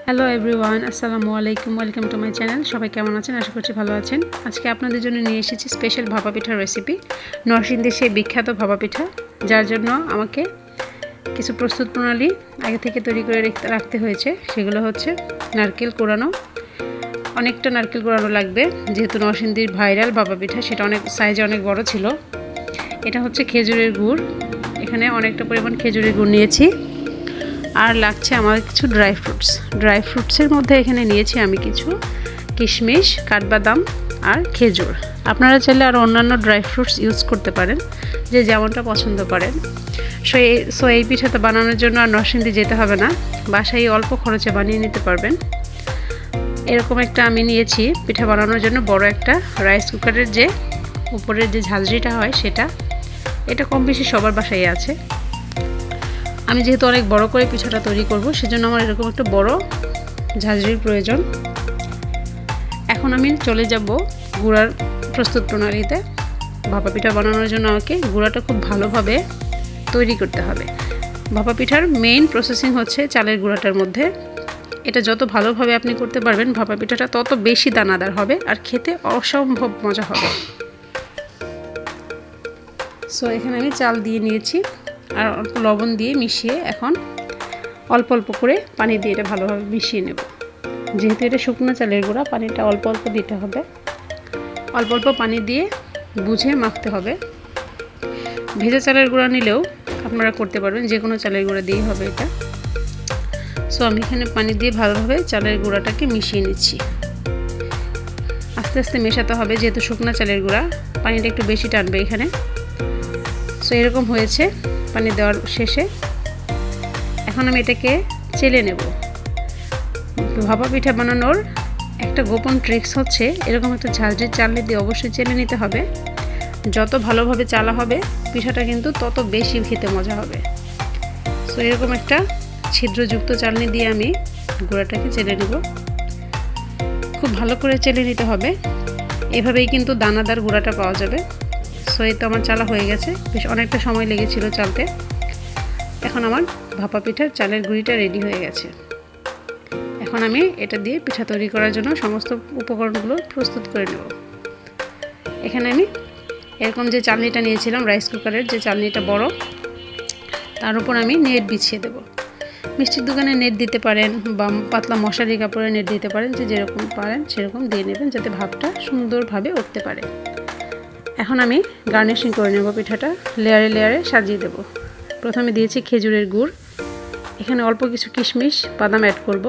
Hello everyone, আসসালামু আলাইকুম। Welcome to my channel. সবাই কেমন আছেন? আশা করছি ভালো আছেন। আজকে আপনাদের জন্য নিয়ে এসেছি স্পেশাল ভাপা পিঠার রেসিপি, নরসিংদীর সেই বিখ্যাত ভাপা পিঠা, যার জন্য আমাকে কিছু প্রস্তুত প্রণালী আগে থেকে তৈরি করে রাখতে হয়েছে। সেগুলো হচ্ছে নারকেল কোড়ানো, অনেকটা নারকেল কোড়ানো লাগবে, যেহেতু নরসিংদীর ভাইরাল ভাপা পিঠা, সেটা অনেক সাইজে অনেক বড় ছিল। এটা হচ্ছে খেজুরের গুড়, এখানে অনেকটা পরিমাণ খেজুরের গুড় নিয়েছি। আর লাগছে আমার কিছু ড্রাই ফ্রুটসের মধ্যে এখানে নিয়েছি আমি কিছু কিশমিশ, কাঠবাদাম আর খেজুর। আপনারা চাইলে আর অন্যান্য ড্রাই ফ্রুটস ইউজ করতে পারেন, যে যেমনটা পছন্দ করেন। সো এই পিঠাটা বানানোর জন্য আর নরসিংদী যেতে হবে না, বাসায় অল্প খরচে বানিয়ে নিতে পারবেন। এরকম একটা আমি নিয়েছি পিঠা বানানোর জন্য বড় একটা রাইস কুকারের যে উপরের যে ঝাঁঝরিটা হয় সেটা, এটা কম বেশি সবার বাসায় আছে। আমি যেহেতু অনেক বড় করে পিঠাটা তৈরি করব, সেজন্য আমার এরকম একটা বড় ঝাঁঝরির প্রয়োজন। এখন আমি চলে যাব গুঁড়ার প্রস্তুত প্রণালীতে। ভাপা পিঠা বানানোর জন্য আমাকে গুঁড়াটা খুব ভালোভাবে তৈরি করতে হবে। ভাপা পিঠার মেইন প্রসেসিং হচ্ছে চালের গুঁড়াটার মধ্যে। এটা যত ভালোভাবে আপনি করতে পারবেন, ভাপা পিঠাটা তত বেশি দানাদার হবে আর খেতে অসম্ভব মজা হবে। সো এখানে আমি চাল দিয়ে নিয়েছি আর অল্প লবণ দিয়ে মিশিয়ে এখন অল্প অল্প করে পানি দিয়ে এটা ভালোভাবে মিশিয়ে নেব। যেহেতু এটা শুকনো চালের গুঁড়া, পানিটা অল্প অল্প দিতে হবে। অল্প অল্প পানি দিয়ে বুঝে মাখতে হবে। ভেজা চালের গুঁড়া নিলেও আপনারা করতে পারবেন, যে কোনো চালের গুঁড়া দিয়েই হবে এটা। সো আমি এখানে পানি দিয়ে ভালোভাবে চালের গুঁড়াটাকে মিশিয়ে নিচ্ছি। আস্তে আস্তে মেশাতে হবে, যেহেতু শুকনো চালের গুঁড়া, পানিটা একটু বেশি টানবে এখানে। সো এরকম হয়েছে পানি দেওয়ার শেষে। এখন আমি এটাকে চেলে নেব। ভাপা পিঠা বানানোর একটা গোপন ট্রিক্স হচ্ছে এরকম একটা ঝাঁঝরির চালনি দিয়ে অবশ্যই চেলে নিতে হবে। যত ভালোভাবে চালা হবে পিঠাটা কিন্তু তত বেশি খেতে মজা হবে। সো এরকম একটা ছিদ্রযুক্ত চালনি দিয়ে আমি গুঁড়াটাকে চেলে নেব। খুব ভালো করে চেলে নিতে হবে, এভাবেই কিন্তু দানাদার গুঁড়াটা পাওয়া যাবে। সো এই তো আমার চালা হয়ে গেছে, বেশ অনেকটা সময় লেগেছিল চালতে। এখন আমার ভাপা পিঠার চালের গুঁড়িটা রেডি হয়ে গেছে। এখন আমি এটা দিয়ে পিঠা তৈরি করার জন্য সমস্ত উপকরণগুলো প্রস্তুত করে নেব। এখানে আমি এরকম যে চালনিটা নিয়েছিলাম, রাইস কুকারের যে চালনিটা বড়, তার উপর আমি নেট বিছিয়ে দেব। মিষ্টির দোকানে নেট দিতে পারেন বা পাতলা মশারি কাপড়ে নেট দিতে পারেন, যে যেরকম পারেন সেরকম দিয়ে নেবেন, যাতে ভাপটা সুন্দরভাবে উঠতে পারে। এখন আমি গার্নিশিং করে নেব পিঠাটা, লেয়ারে লেয়ারে সাজিয়ে দেব। প্রথমে দিয়েছি খেজুরের গুড়, এখানে অল্প কিছু কিশমিশ, বাদাম অ্যাড করব।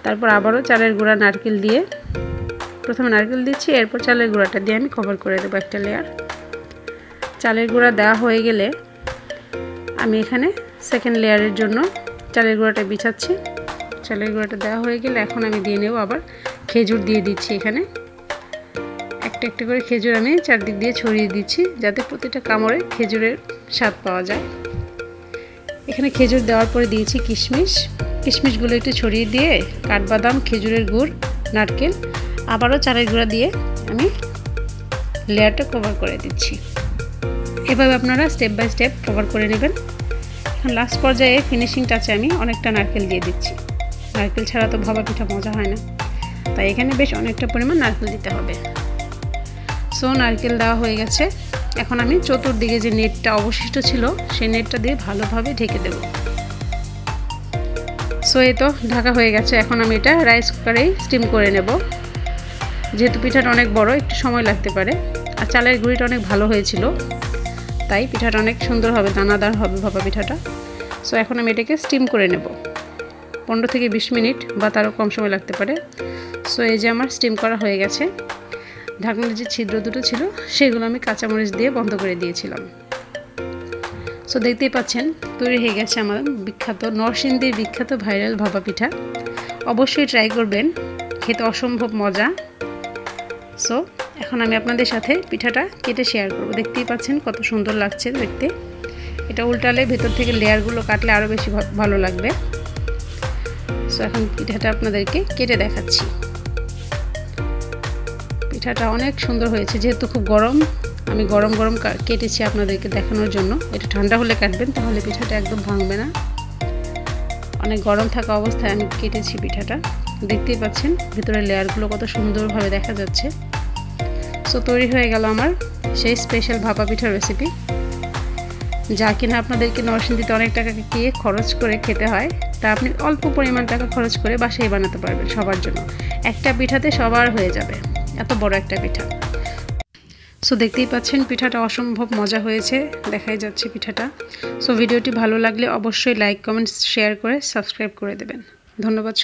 তারপর আবারও চালের গুঁড়া, নারকেল দিয়ে, প্রথমে নারকেল দিচ্ছি, এরপর চালের গুঁড়াটা দিয়ে আমি কভার করে দেবো একটা লেয়ার। চালের গুঁড়া দেওয়া হয়ে গেলে আমি এখানে সেকেন্ড লেয়ারের জন্য চালের গুঁড়াটা বিছাচ্ছি। চালের গুঁড়াটা দেওয়া হয়ে গেলে এখন আমি দিয়ে নেব আবার খেজুর দিয়ে দিচ্ছি। এখানে একটা একটা করে খেজুর আমি চারদিক দিয়ে ছড়িয়ে দিচ্ছি, যাতে প্রতিটা কামড়ে খেজুরের স্বাদ পাওয়া যায়। এখানে খেজুর দেওয়ার পরে দিয়েছি কিশমিশগুলো একটু ছড়িয়ে দিয়ে কাঠবাদাম, খেজুরের গুড়, নারকেল, আবারও চালের গুঁড়া দিয়ে আমি লেয়ারটা কভার করে দিচ্ছি। এভাবে আপনারা স্টেপ বাই স্টেপ কভার করে নেবেন। এখন লাস্ট পর্যায়ে ফিনিশিং টাচে আমি অনেকটা নারকেল দিয়ে দিচ্ছি। নারকেল ছাড়া তো ভাপা পিঠা মজা হয় না, তাই এখানে বেশ অনেকটা পরিমাণ নারকেল দিতে হবে। সো নারকেল দেওয়া হয়ে গেছে। এখন আমি চতুর্দিকে যে নেটটা অবশিষ্ট ছিল সেই নেটটা দিয়ে ভালোভাবে ঢেকে দেব। সো এই তো ঢাকা হয়ে গেছে। এখন আমি এটা রাইস কুকারেই স্টিম করে নেব। যেহেতু পিঠাটা অনেক বড়, একটু সময় লাগতে পারে, আর চালের গুঁড়িটা অনেক ভালো হয়েছিল, তাই পিঠাটা অনেক সুন্দর হবে, দানাদার হবে ভাপা পিঠাটা। সো এখন আমি এটাকে স্টিম করে নেব 15 থেকে 20 মিনিট বা তারও কম সময় লাগতে পারে। সো এই যে আমার স্টিম করা হয়ে গেছে। ঢাকনার যে ছিদ্র দুটো ছিল সেগুলো আমি কাঁচামরিচ দিয়ে বন্ধ করে দিয়েছিলাম। সো দেখতেই পাচ্ছেন তৈরি হয়ে গেছে আমার বিখ্যাত নরসিংদীর বিখ্যাত ভাইরাল ভাপা পিঠা। অবশ্যই ট্রাই করবেন, খেতে অসম্ভব মজা। সো এখন আমি আপনাদের সাথে পিঠাটা কেটে শেয়ার করব। দেখতেই পাচ্ছেন কত সুন্দর লাগছে দেখতে। এটা উল্টালে ভেতর থেকে লেয়ারগুলো কাটলে আরও বেশি ভালো লাগবে। সো এখন পিঠাটা আপনাদেরকে কেটে দেখাচ্ছি। পিঠাটা অনেক সুন্দর হয়েছে, যেহেতু খুব গরম, আমি গরম গরম কেটেছি আপনাদেরকে দেখানোর জন্য। এটা ঠান্ডা হলে কাটবেন, তাহলে পিঠাটা একদম ভাঙবে না। অনেক গরম থাকা অবস্থায় আমি কেটেছি পিঠাটা। দেখতেই পাচ্ছেন ভিতরের লেয়ারগুলো কত সুন্দরভাবে দেখা যাচ্ছে। সো তৈরি হয়ে গেল আমার সেই স্পেশাল ভাপা পিঠার রেসিপি, যা কিনা আপনাদেরকে নরসিংদীতে অনেক টাকা দিয়ে খরচ করে খেতে হয়, তা আপনি অল্প পরিমাণ টাকা খরচ করে বাসায় বানাতে পারবেন সবার জন্য। একটা পিঠাতে সবার হয়ে যাবে, এত বড় একটা পিঠা। সো দেখতেই পাচ্ছেন পিঠাটা অসম্ভব মজা হয়েছে, দেখাই যাচ্ছে পিঠাটা। সো ভিডিওটি ভালো লাগলে অবশ্যই লাইক, কমেন্টস, শেয়ার করে সাবস্ক্রাইব করে দেবেন। ধন্যবাদ।